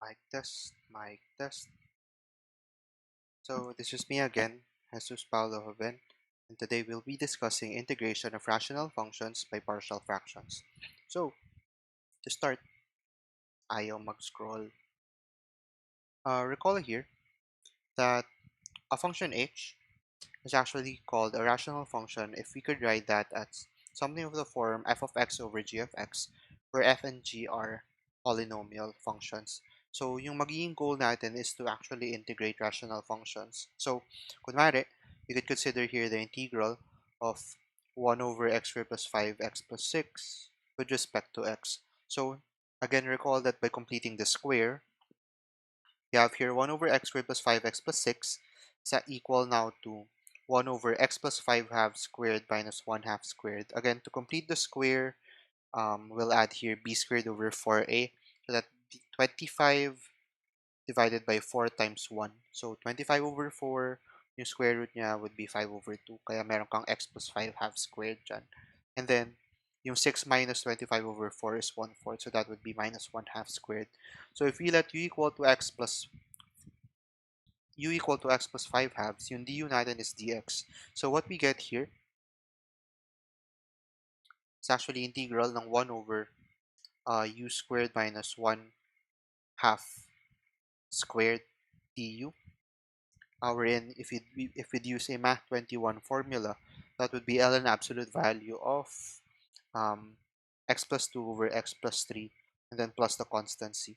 Mic test, mic test. So this is me again, Jesus Paulo Joven, and today we'll be discussing integration of rational functions by partial fractions. So to start, ayaw mag-scroll. Recall here that a function h is actually called a rational function if we could write that as something of the form f of x over g of x, where f and g are polynomial functions. So, yung magiging goal natin is to actually integrate rational functions. So, kunwari, you could consider here the integral of 1 over x squared plus 5x plus 6 with respect to x. So, again, recall that by completing the square, you have here 1 over x squared plus 5x plus 6 is that equal now to 1 over x plus 5 halves squared minus 1 half squared. Again, to complete the square, we'll add here b squared over 4a. So that 25 divided by 4 times 1. So 25 over 4, yung square root niya would be 5 over 2. Kaya meron kang x plus 5 half squared dyan. And then, yung 6 minus 25 over 4 is 1/4. So that would be minus 1 half squared. So if we let u equal to x plus 5 halves, yung du natin is dx. So what we get here is actually integral ng 1 over u squared minus 1 half squared du. Wherein if we'd use a Math 21 formula, that would be ln absolute value of x plus 2 over x plus 3 and then plus the constancy.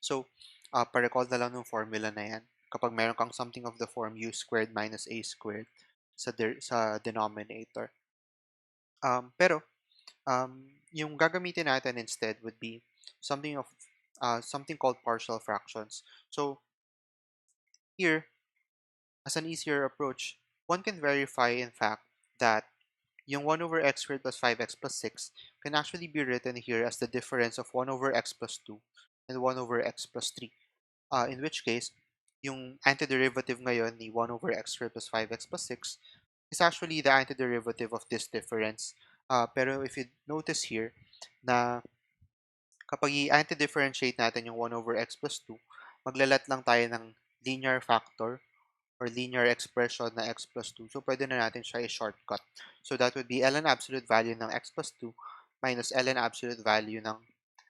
So, pa-recall na lang ng formula na yan. Kapag meron kang something of the form u squared minus a squared sa denominator. Pero, yung gagamitin natin instead would be something called partial fractions. So, here, as an easier approach, one can verify, in fact, that yung 1 over x squared plus 5x plus 6 can actually be written here as the difference of 1 over x plus 2 and 1 over x plus 3. In which case, yung antiderivative ngayon ni 1 over x squared plus 5x plus 6 is actually the antiderivative of this difference. Pero if you notice here na kapag i-antidifferentiate natin yung 1 over x plus 2, maglalat lang tayo ng linear factor or linear expression na x plus 2. So, pwede na natin siya i-shortcut. So, that would be ln absolute value ng x plus 2 minus ln absolute value ng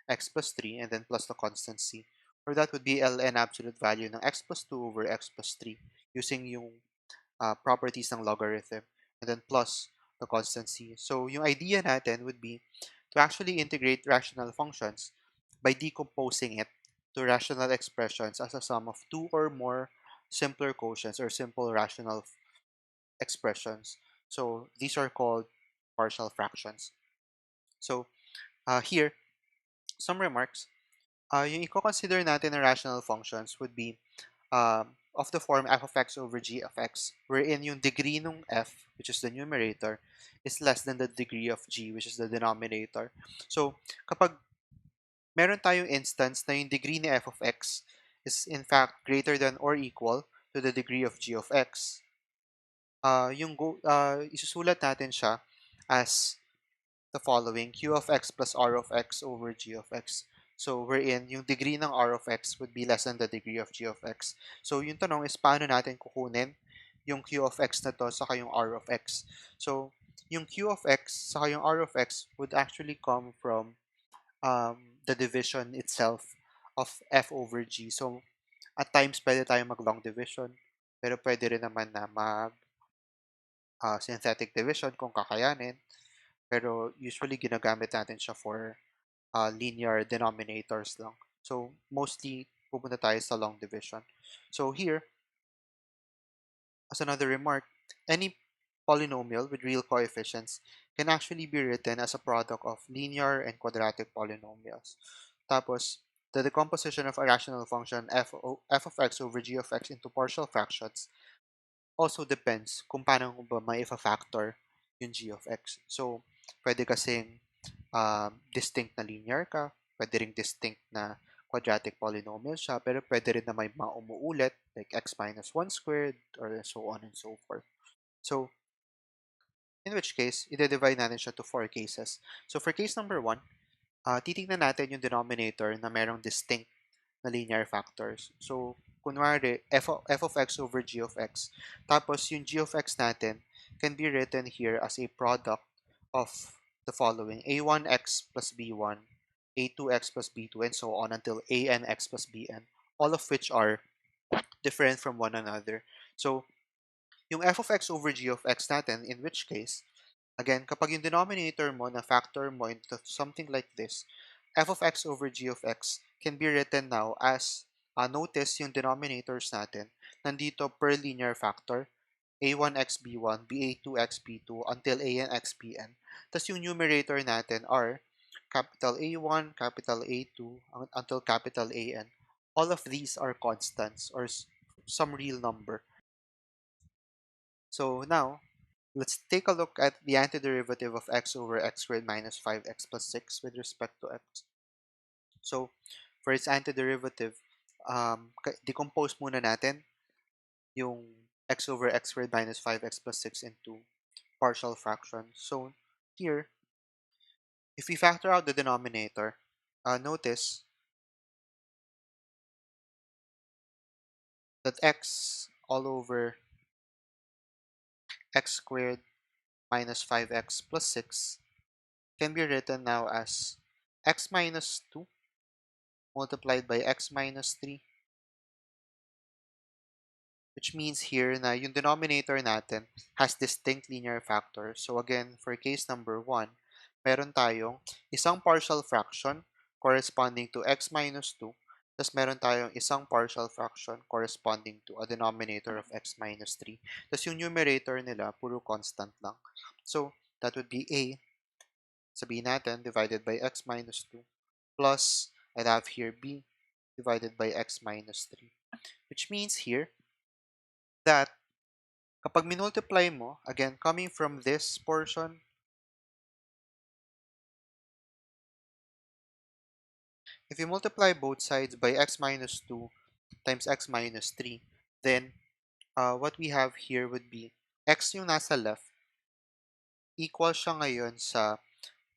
x plus 3 and then plus the constancy. Or that would be ln absolute value ng x plus 2 over x plus 3 using yung properties ng logarithm and then plus the constancy. So, yung idea natin would be to actually integrate rational functions by decomposing it to rational expressions as a sum of two or more simpler quotients or simple rational expressions. So these are called partial fractions. So here, some remarks. Yung i-consider natin na rational functions would be of the form f of x over g of x, wherein yung degree ng f, which is the numerator, is less than the degree of g, which is the denominator. So kapag meron tayong instance na yung degree ni f of x is in fact greater than or equal to the degree of g of x, isusulat natin siya as the following: q of x plus r of x over g of x. So, wherein yung degree ng r of x would be less than the degree of g of x. So, yung tanong is paano natin kukunin yung q of x na to saka yung r of x. So, yung q of x saka yung r of x would actually come from the division itself of f over g. So, at times, pwede tayo mag-long division. Pero pwede rin naman na synthetic division kung kakayanin. Pero usually, ginagamit natin siya for linear denominators lang. So, mostly, pupunta tayo sa long division. So, here, as another remark, any polynomial with real coefficients can actually be written as a product of linear and quadratic polynomials. Tapos, the decomposition of a rational function f of x over g of x into partial fractions also depends kung paano mo ba ma-factor yung g of x. So, pwede kasing distinct na linear ka, pwede ring distinct na quadratic polynomial siya, pero pwede rin na may mga umuulit, like x minus 1 squared, or so on and so forth. So, in which case, i-divide natin siya to 4 cases. So, for case number 1, titingnan natin yung denominator na merong distinct na linear factors. So, kunwari, f of x over g of x. Tapos, yung g of x natin can be written here as a product of the following: a1x plus b1, a2x plus b2, and so on until an x plus bn, all of which are different from one another. So, yung f of x over g of x natin, in which case, again, kapag yung denominator mo na factor mo into something like this, f of x over g of x can be written now as, notice yung denominators natin, nandito per linear factor, a1x b1, ba2x b2, until an x bn. Tapos yung numerator natin are capital A1, capital A2, until capital AN. All of these are constants or some real number. So now, let's take a look at the antiderivative of x over x squared minus 5x plus 6 with respect to x. So, for its antiderivative, decompose muna natin yung x over x squared minus 5x plus 6 into partial fractions. So, here, if we factor out the denominator, notice that x all over x squared minus 5x plus 6 can be written now as x minus 2 multiplied by x minus 3, which means here na yung denominator natin has distinct linear factors. So again, for case number 1, meron tayong isang partial fraction corresponding to x minus 2, tapos meron tayong isang partial fraction corresponding to a denominator of x minus 3. Tapos yung numerator nila, puro constant lang. So, that would be a, sabihin natin, divided by x minus 2, plus, I'd have here b, divided by x minus 3. Which means here, that kapag minultiply mo, again, coming from this portion, if you multiply both sides by x minus 2 times x minus 3, then what we have here would be x yung nasa left, equal siya ngayon sa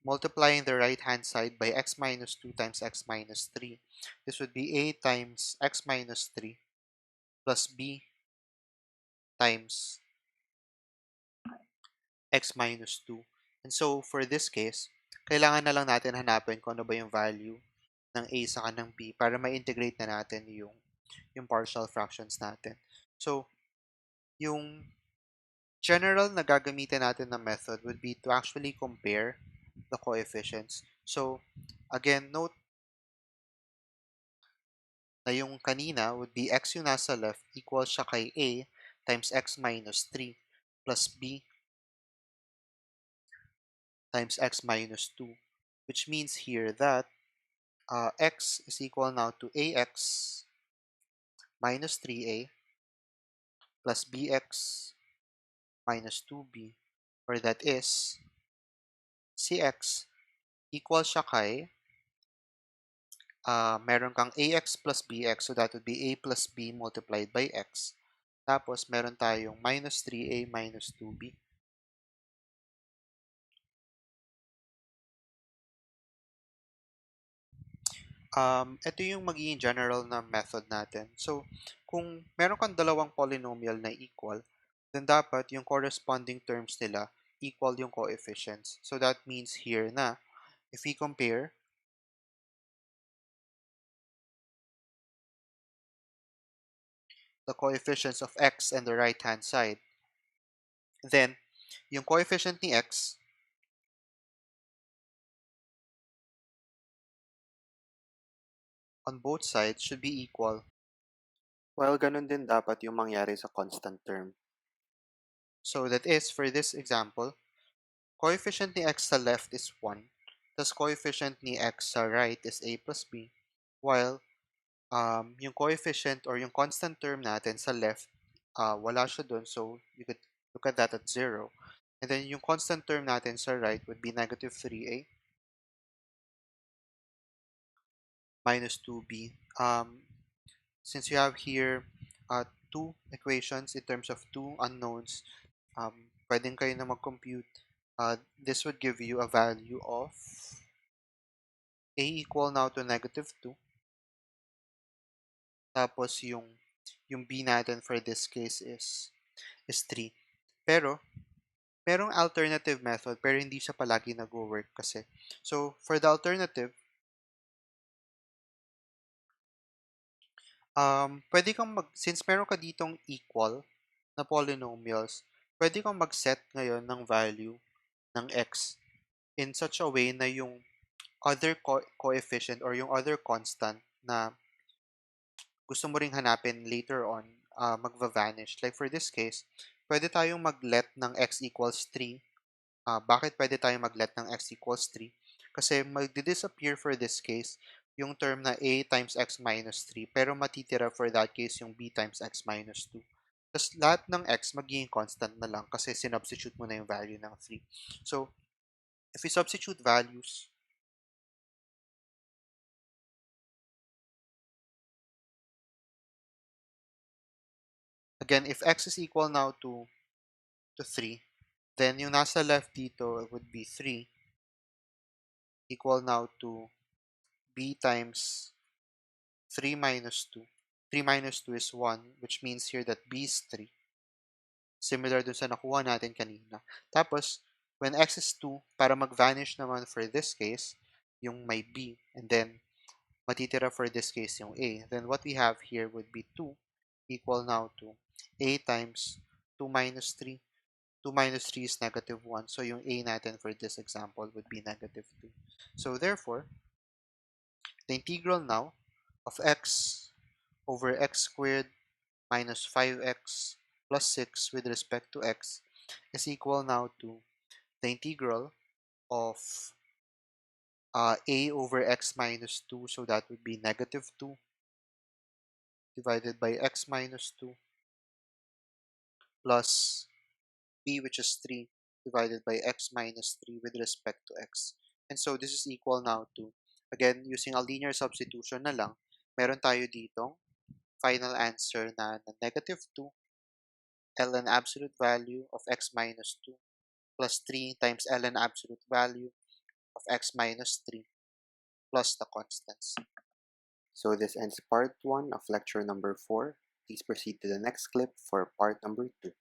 multiplying the right-hand side by x minus 2 times x minus 3. This would be a times x minus 3 plus b times x minus 2. And so, for this case, kailangan na lang natin hanapin kung ano ba yung value ng a sa ng b para ma-integrate na natin yung partial fractions natin. So, yung general na gagamitin natin na method would be to actually compare the coefficients. So, again, note na yung kanina would be x yung nasa left equal siya kay a times x minus 3 plus b times x minus 2, which means here that x is equal now to ax minus 3a plus bx minus 2b, or that is cx equal siya kay meron kang ax plus bx, so that would be a plus b multiplied by x. Tapos meron tayong minus 3a minus 2b. Ito yung magiging general na method natin. So, kung meron kang dalawang polynomial na equal, then dapat yung corresponding terms nila equal yung coefficients. So, that means here na if we compare the coefficients of x and the right-hand side, then yung coefficient ni x on both sides should be equal. While ganun din dapat yung mangyari sa constant term. So that is, for this example, coefficient ni x sa left is 1, tas coefficient ni x sa right is a plus b, while yung coefficient or yung constant term natin sa left, wala siya dun, so you could look at that at 0. And then yung constant term natin sa right would be negative 3a minus 2b. Since you have here two equations in terms of two unknowns, pwedeng kayo na mag-compute. This would give you a value of a equal now to negative 2 Tapos yung b natin for this case is 3. Pero merong alternative method pero hindi siya palagi nagwo-work kasi. So, for the alternative, pwede kang since meron ka ditong equal na polynomials, pwede kang mag-set ngayon ng value ng x in such a way na yung other coefficient or yung other constant na gusto mo ring hanapin later on, magva-vanish. Like for this case, pwede tayong mag-let ng x equals 3. Bakit pwede tayong mag-let ng x equals 3? Kasi magdi-disappear for this case yung term na a times x minus 3 pero matitira for that case yung b times x minus 2. Tapos lahat ng x magiging constant na lang kasi sinubstitute mo na yung value ng 3. So, if we substitute values, again, if x is equal now to 3, then yung nasa left dito would be 3 equal now to b times 3 minus 2. 3 minus 2 is 1, which means here that b is 3. Similar dun sa nakuha natin kanina. Tapos, when x is 2, para mag-vanish naman for this case, yung may b, and then matitira for this case yung a. Then what we have here would be 2 equal now to a times 2 minus 3. 2 minus 3 is negative 1. So yung a natin for this example would be negative 2. So therefore, the integral now of x over x squared minus 5x plus 6 with respect to x is equal now to the integral of a over x minus 2. So that would be negative 2 divided by x minus 2 plus b, which is 3, divided by x minus 3 with respect to x. And so this is equal now to, again, using a linear substitution na lang, meron tayo ditong final answer na negative 2 ln absolute value of x minus 2 plus 3 times ln absolute value of x minus 3 plus the constants. So this ends part 1 of lecture number 4. Please proceed to the next clip for part number 2.